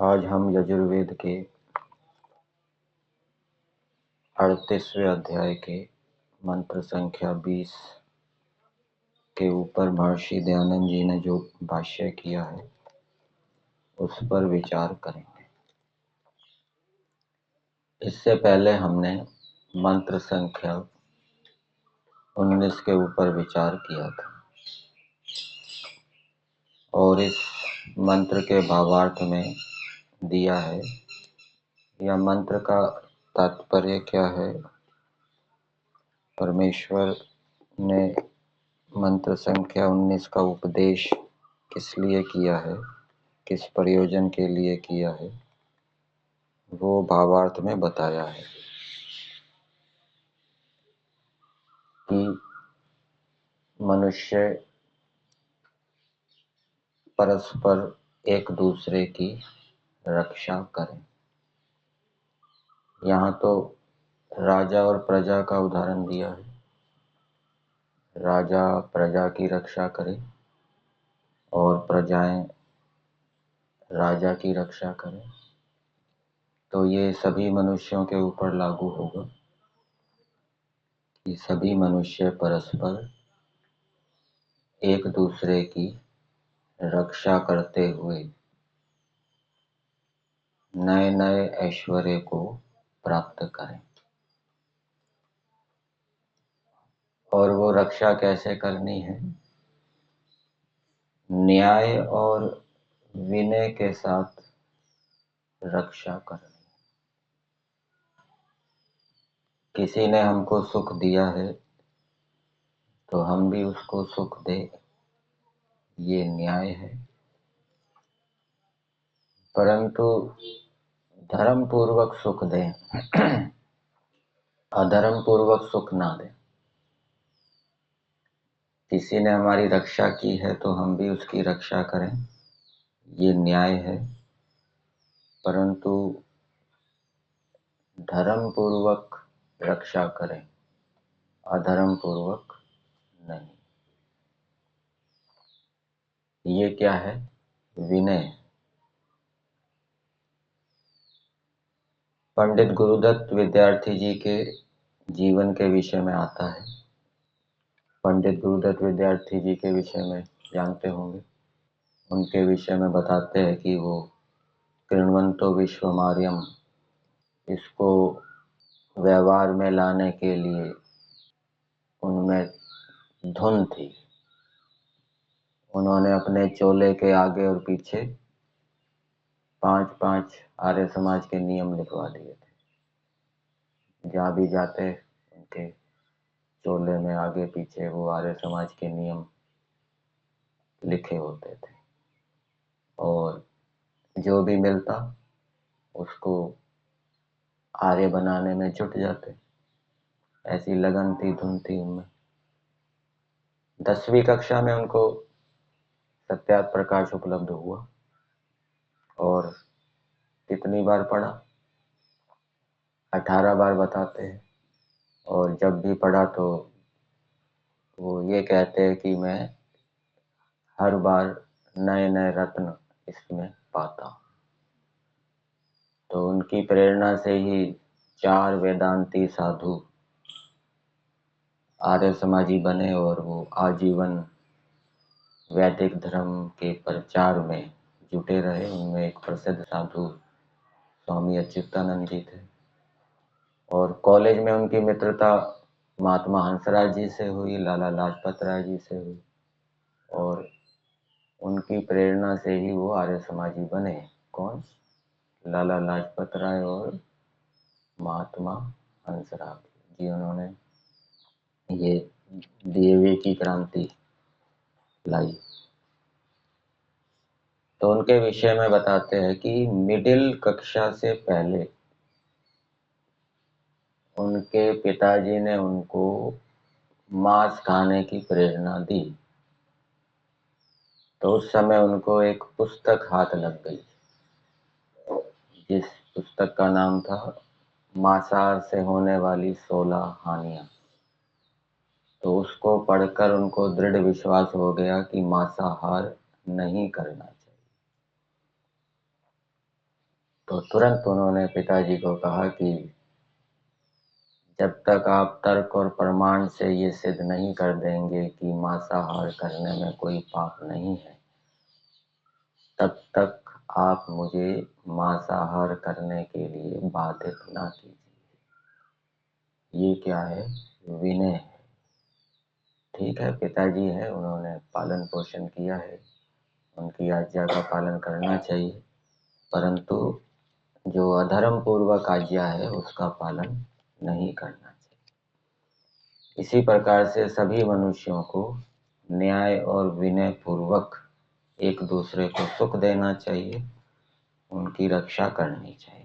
आज हम यजुर्वेद के 38वें अध्याय के मंत्र संख्या 20 के ऊपर महर्षि दयानंद जी ने जो भाष्य किया है उस पर विचार करेंगे। इससे पहले हमने मंत्र संख्या 19 के ऊपर विचार किया था और इस मंत्र के भावार्थ में दिया है। यह मंत्र का तात्पर्य क्या है? परमेश्वर ने मंत्र संख्या 19 का उपदेश किस लिए किया है, किस प्रयोजन के लिए किया है, वो भावार्थ में बताया है कि मनुष्य परस्पर एक दूसरे की रक्षा करें। यहाँ तो राजा और प्रजा का उदाहरण दिया है। राजा प्रजा की रक्षा करे और प्रजाएं राजा की रक्षा करें, तो ये सभी मनुष्यों के ऊपर लागू होगा कि सभी मनुष्य परस्पर एक दूसरे की रक्षा करते हुए नए नए ऐश्वर्य को प्राप्त करें। और वो रक्षा कैसे करनी है? न्याय और विनय के साथ रक्षा करनी। किसी ने हमको सुख दिया है तो हम भी उसको सुख दे, ये न्याय है। परंतु धर्म पूर्वक सुख दें, अधर्म पूर्वक सुख ना दें। किसी ने हमारी रक्षा की है तो हम भी उसकी रक्षा करें, ये न्याय है। परंतु धर्म पूर्वक रक्षा करें, अधर्म पूर्वक नहीं। ये क्या है? विनय। पंडित गुरुदत्त विद्यार्थी जी के जीवन के विषय में आता है। पंडित गुरुदत्त विद्यार्थी जी के विषय में जानते होंगे। उनके विषय में बताते हैं कि वो कृण्वन्तो विश्वमार्यम, इसको व्यवहार में लाने के लिए उनमें धुन थी। उन्होंने अपने चोले के आगे और पीछे 5-5 आर्य समाज के नियम लिखवा दिए थे। जहाँ भी जाते उनके चोले में आगे पीछे वो आर्य समाज के नियम लिखे होते थे और जो भी मिलता उसको आर्य बनाने में जुट जाते। ऐसी लगन थी, धुन थी उनमें। 10वीं कक्षा में उनको सत्यार्थ प्रकाश उपलब्ध हुआ और कितनी बार पढ़ा? 18 बार बताते हैं। और जब भी पढ़ा तो वो ये कहते हैं कि मैं हर बार नए नए रत्न इसमें पाता हूँ। तो उनकी प्रेरणा से ही 4 वेदांती साधु आर्य समाजी बने और वो आजीवन वैदिक धर्म के प्रचार में जुटे रहे। उनमें एक प्रसिद्ध साधु स्वामी अच्युतानंद जी थे और कॉलेज में उनकी मित्रता महात्मा हंसराज जी से हुई, लाला लाजपत राय जी से हुई और उनकी प्रेरणा से ही वो आर्य समाजी बने। कौन? लाला लाजपत राय और महात्मा हंसराज जी। उन्होंने ये डीएवी की क्रांति लाई। तो उनके विषय में बताते हैं कि मिडिल कक्षा से पहले उनके पिताजी ने उनको मांस खाने की प्रेरणा दी। तो उस समय उनको एक पुस्तक हाथ लग गई, जिस पुस्तक का नाम था मांसाहार से होने वाली 16 हानियां। तो उसको पढ़कर उनको दृढ़ विश्वास हो गया कि मांसाहार नहीं करना चाहिए। तो तुरंत उन्होंने पिताजी को कहा कि जब तक आप तर्क और प्रमाण से ये सिद्ध नहीं कर देंगे कि मांसाहार करने में कोई पाप नहीं है, तब तक आप मुझे मांसाहार करने के लिए बाधित ना कीजिए। ये क्या है? विनय है। ठीक है, पिताजी है, उन्होंने पालन पोषण किया है, उनकी आज्ञा का पालन करना चाहिए, परंतु जो अधर्म पूर्वक आज्ञा है उसका पालन नहीं करना चाहिए। इसी प्रकार से सभी मनुष्यों को न्याय और विनय पूर्वक एक दूसरे को सुख देना चाहिए, उनकी रक्षा करनी चाहिए।